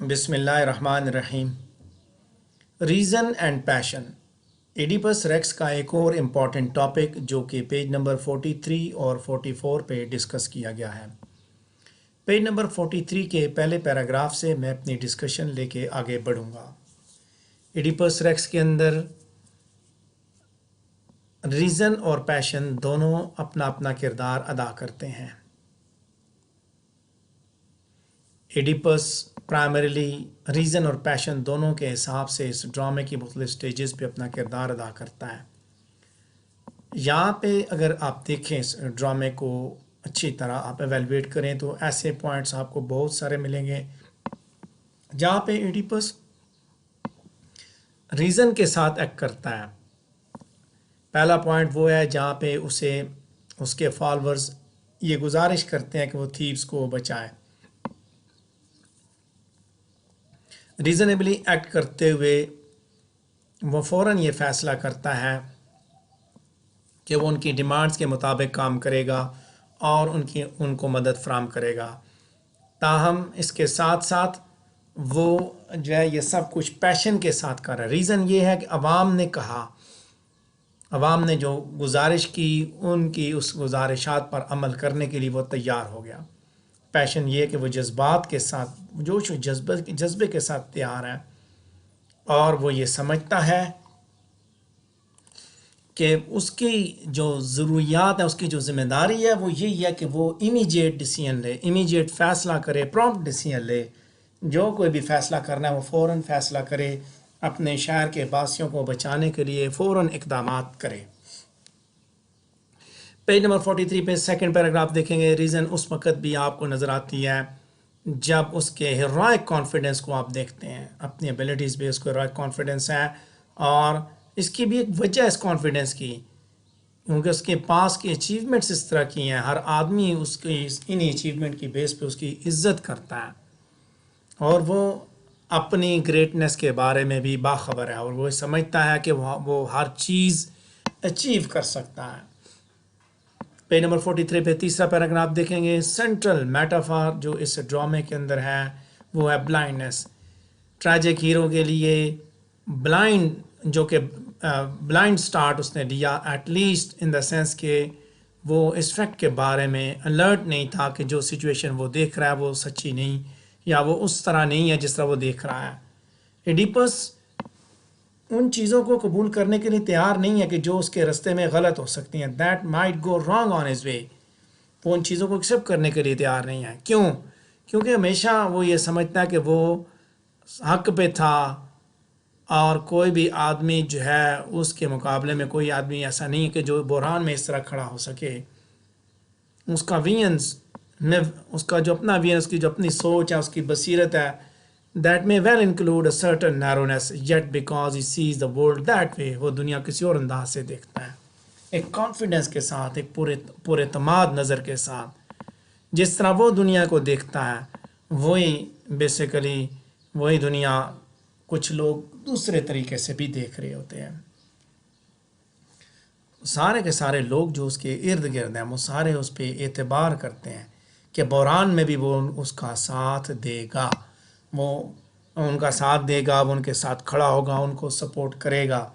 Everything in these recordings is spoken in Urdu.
بسم اللہ الرحمن الرحیم۔ Reason and passion, Oedipus Rex کا ایک اور امپورٹنٹ ٹاپک جو کہ پیج نمبر 43 اور 44 پہ ڈسکس کیا گیا ہے۔ پیج نمبر 43 کے پہلے پیراگراف سے میں اپنی ڈسکشن لے کے آگے بڑھوں گا۔ ایڈیپس ریکس کے اندر ریزن اور پیشن دونوں اپنا اپنا کردار ادا کرتے ہیں۔ ایڈیپس پرائمریلی ریزن اور پیشن دونوں کے حساب سے اس ڈرامے کی مختلف سٹیجز پہ اپنا کردار ادا کرتا ہے۔ یہاں پہ اگر آپ دیکھیں اس ڈرامے کو اچھی طرح آپ ایویلویٹ کریں تو ایسے پوائنٹس آپ کو بہت سارے ملیں گے جہاں پہ ایڈیپس ریزن کے ساتھ ایکٹ کرتا ہے۔ پہلا پوائنٹ وہ ہے جہاں پہ اسے اس کے فالورز یہ گزارش کرتے ہیں کہ وہ تھیوز کو بچائے۔ ریزنیبلی ایکٹ کرتے ہوئے وہ فوراً یہ فیصلہ کرتا ہے کہ وہ ان کی ڈیمانڈز کے مطابق کام کرے گا اور ان کو مدد فراہم کرے گا۔ تاہم اس کے ساتھ ساتھ وہ جو ہے یہ سب کچھ پیشن کے ساتھ کر رہا ہے۔ ریزن یہ ہے کہ عوام نے کہا، عوام نے جو گزارش کی ان کی اس گزارشات پر عمل کرنے کے لیے وہ تیار ہو گیا۔ پیشن یہ کہ وہ جذبات کے ساتھ جوش و جذبے کے ساتھ تیار ہے اور وہ یہ سمجھتا ہے کہ اس کی جو ضروریات ہیں، اس کی جو ذمہ داری ہے وہ یہی ہے کہ وہ امیجیٹ ڈیسیژن لے، امیجیٹ فیصلہ کرے، پرومپٹ ڈیسیژن لے۔ جو کوئی بھی فیصلہ کرنا ہے وہ فوراً فیصلہ کرے، اپنے شہر کے باسیوں کو بچانے کے لیے فوراً اقدامات کرے۔ پیج نمبر 43 پہ سیکنڈ پیراگراف دیکھیں گے۔ ریزن اس وقت بھی آپ کو نظر آتی ہے جب اس کے ہیروئک کانفیڈنس کو آپ دیکھتے ہیں، اپنی ایبلٹیز پہ اس کو ہیروئک کانفیڈنس ہے اور اس کی بھی ایک وجہ ہے اس کانفیڈنس کی، کیونکہ اس کے پاس کی اچیومنٹس اس طرح کی ہیں، ہر آدمی اس کی انہی اچیومنٹ کی بیس پہ اس کی عزت کرتا ہے اور وہ اپنی گریٹنس کے بارے میں بھی باخبر ہے اور وہ سمجھتا ہے کہ وہ ہر چیز اچیو کر سکتا ہے۔ پیج نمبر 43 پہ تیسرا پیراگراف دیکھیں گے۔ سینٹرل میٹافار جو اس ڈرامے کے اندر ہے وہ ہے بلائنڈنس۔ ٹریجک ہیرو کے لیے بلائنڈ جو کہ بلائنڈ سٹارٹ اس نے لیا، at least in the sense کہ وہ اس فیکٹ کے بارے میں الرٹ نہیں تھا کہ جو سچویشن وہ دیکھ رہا ہے وہ سچی نہیں یا وہ اس طرح نہیں ہے جس طرح وہ دیکھ رہا ہے۔ ایڈیپس ان چیزوں کو قبول کرنے کے لیے تیار نہیں ہے کہ جو اس کے رستے میں غلط ہو سکتی ہیں، that might go wrong on his way. وہ ان چیزوں کو ایکسیپٹ کرنے کے لیے تیار نہیں ہے۔ کیوں؟ کیونکہ ہمیشہ وہ یہ سمجھتا ہے کہ وہ حق پہ تھا اور کوئی بھی آدمی جو ہے اس کے مقابلے میں کوئی آدمی ایسا نہیں ہے کہ جو بحران میں اس طرح کھڑا ہو سکے۔ اس کا وینس میں اس کا جو اپنا وینس، اس کی جو اپنی سوچ ہے، اس کی بصیرت ہے، that may well include a certain narrowness, yet because he sees the world that way وہ دنیا کسی اور انداز سے دیکھتا ہے، ایک کانفیڈنس کے ساتھ، ایک پورے اعتماد نظر کے ساتھ۔ جس طرح وہ دنیا کو دیکھتا ہے وہی بیسیکلی وہی دنیا کچھ لوگ دوسرے طریقے سے بھی دیکھ رہے ہوتے ہیں۔ سارے کے سارے لوگ جو اس کے ارد گرد ہیں وہ سارے اس پہ اعتبار کرتے ہیں کہ بحران میں بھی وہ اس کا ساتھ دے گا، وہ ان کا ساتھ دے گا، وہ ان کے ساتھ کھڑا ہوگا، ان کو سپورٹ کرے گا۔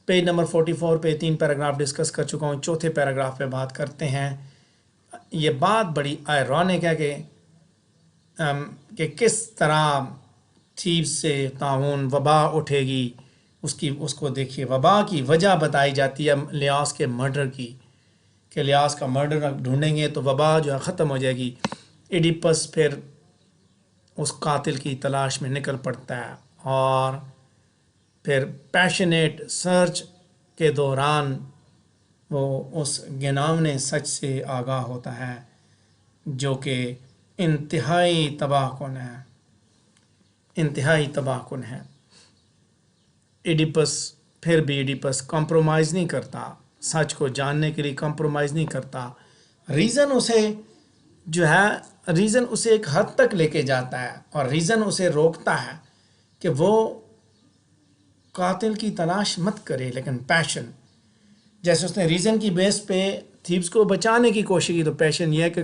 پیج نمبر 44 پہ 3 پیراگراف ڈسکس کر چکا ہوں، چوتھے پیراگراف پہ بات کرتے ہیں۔ یہ بات بڑی آئرونک ہے کہ کس طرح تھیوز سے طاعون وبا اٹھے گی، اس کو دیکھیے۔ وبا کی وجہ بتائی جاتی ہے لیاس کے مرڈر کی، کہ لیاس کا مرڈر ڈھونڈیں گے تو وبا جو ہے ختم ہو جائے گی۔ ایڈیپس پھر اس قاتل کی تلاش میں نکل پڑتا ہے اور پھر پیشنیٹ سرچ کے دوران وہ اس گناونے سچ سے آگاہ ہوتا ہے جو کہ انتہائی تباہ کن ہے، انتہائی تباہ کن ہے۔ ایڈیپس کمپرومائز نہیں کرتا، سچ کو جاننے کے لیے کمپرومائز نہیں کرتا۔ ریزن اسے ایک حد تک لے کے جاتا ہے اور ریزن اسے روکتا ہے کہ وہ قاتل کی تلاش مت کرے، لیکن پیشن، جیسے اس نے ریزن کی بیس پہ تھیوز کو بچانے کی کوشش کی، تو پیشن یہ ہے کہ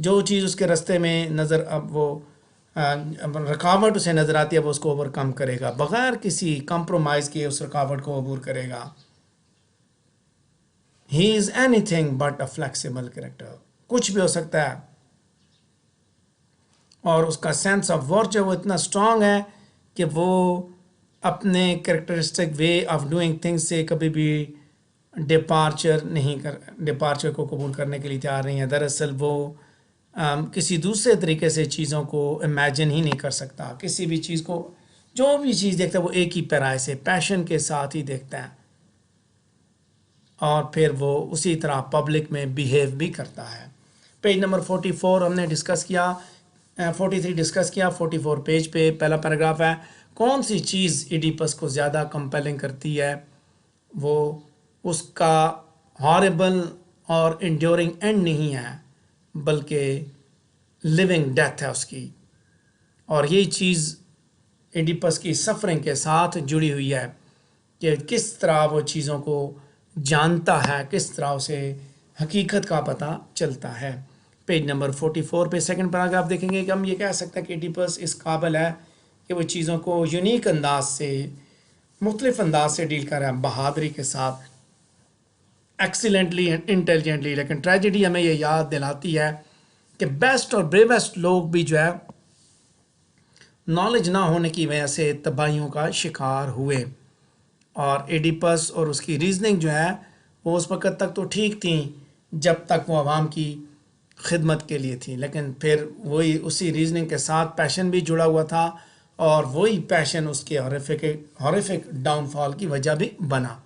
جو چیز اس کے راستے میں نظر اب وہ رکاوٹ اسے نظر آتی ہے وہ اس کو اوور کم کرے گا، بغیر کسی کمپرومائز کے اس رکاوٹ کو عبور کرے گا. He is anything but a flexible character, کچھ بھی ہو سکتا ہے. اور اس کا سینس آف ورتھ جو وہ اتنا اسٹرانگ ہے کہ وہ اپنے characteristic way of doing things سے کبھی بھی ڈپارچر کو قبول کرنے کے لیے تیار نہیں ہے. دراصل وہ کسی دوسرے طریقے سے چیزوں کو امیجن ہی نہیں کر سکتا. کسی بھی چیز کو، جو بھی چیز دیکھتا ہے وہ ایک ہی پیرائے سے پیشن کے ساتھ ہی دیکھتا ہے، اور پھر وہ اسی طرح پبلک میں بیہیو بھی کرتا ہے. پیج نمبر 44 ہم نے ڈسکس کیا، 43 ڈسکس کیا. 44 پیج پہ پہلا پیراگراف ہے، کون سی چیز ایڈیپس کو زیادہ کمپیلنگ کرتی ہے؟ وہ اس کا ہاربل اور انڈیورنگ اینڈ نہیں ہے، بلکہ لیونگ ڈیتھ ہے اس کی. اور یہی چیز ایڈیپس کی سفرنگ کے ساتھ جڑی ہوئی ہے کہ کس طرح وہ چیزوں کو جانتا ہے، کس طرح اسے حقیقت کا پتہ چلتا ہے. پیج نمبر 44 پہ سیکنڈ پیراگراف دیکھیں گے کہ ہم یہ کہہ سکتے ہیں کہ ایڈیپس اس قابل ہے کہ وہ چیزوں کو یونیک انداز سے، مختلف انداز سے ڈیل کر رہا ہے، بہادری کے ساتھ، ایکسیلنٹلی انٹیلیجنٹلی. لیکن ٹریجڈی ہمیں یہ یاد دلاتی ہے کہ بیسٹ اور بریویسٹ لوگ بھی جو ہے نالج نہ ہونے کی وجہ سے تباہیوں کا شکار ہوئے. اور ایڈیپس اور اس کی ریزننگ جو ہے وہ اس وقت تک تو ٹھیک تھیں جب تک وہ عوام کی خدمت کے لیے تھی، لیکن پھر وہی اسی ریزننگ کے ساتھ پیشن بھی جڑا ہوا تھا، اور وہی پیشن اس کے ہارفک ڈاؤن فال کی وجہ بھی بنا.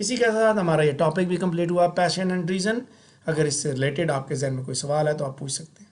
اسی کے ساتھ ہمارا یہ ٹاپک بھی کمپلیٹ ہوا، پیشن اینڈ ریزن. اگر اس سے ریلیٹڈ آپ کے ذہن میں کوئی سوال ہے تو آپ پوچھ سکتے ہیں.